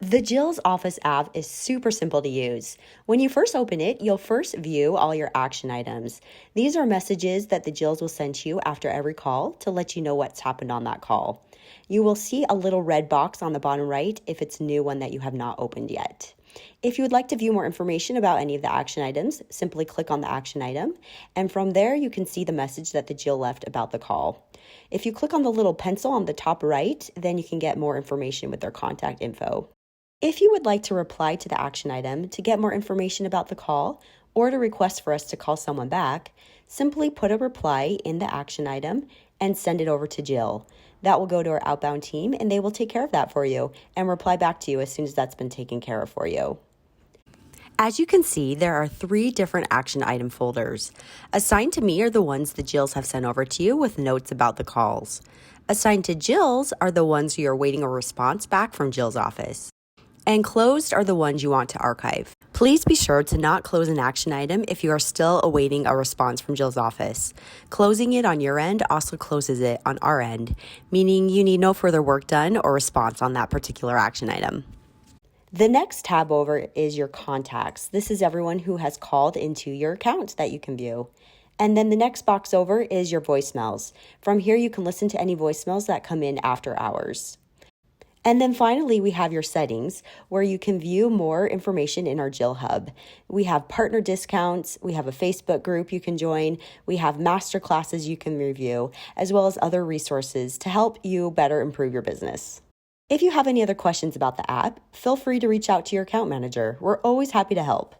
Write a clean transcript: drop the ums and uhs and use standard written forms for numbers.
The Jill's Office app is super simple to use. When you first open it, you'll first view all your action items. These are messages that the Jills will send to you after every call to let you know what's happened on that call. You will see a little red box on the bottom right if it's a new one that you have not opened yet. If you would like to view more information about any of the action items, simply click on the action item, and from there you can see the message that the Jill left about the call. If you click on the little pencil on the top right, then you can get more information with their contact info. If you would like to reply to the action item to get more information about the call or to request for us to call someone back, simply put a reply in the action item and send it over to Jill. That will go to our outbound team and they will take care of that for you and reply back to you as soon as that's been taken care of for you. As you can see, there are 3 different action item folders. Assigned to me are the ones the Jills have sent over to you with notes about the calls. Assigned to Jills are the ones you are waiting a response back from Jill's office. And closed are the ones you want to archive. Please be sure to not close an action item if you are still awaiting a response from Jill's office. Closing it on your end also closes it on our end, meaning you need no further work done or response on that particular action item. The next tab over is your contacts. This is everyone who has called into your account that you can view. And then the next box over is your voicemails. From here, you can listen to any voicemails that come in after hours. And then finally, we have your settings where you can view more information in our Jill Hub. We have partner discounts, we have a Facebook group you can join, we have master classes you can review, as well as other resources to help you better improve your business. If you have any other questions about the app, feel free to reach out to your account manager. We're always happy to help.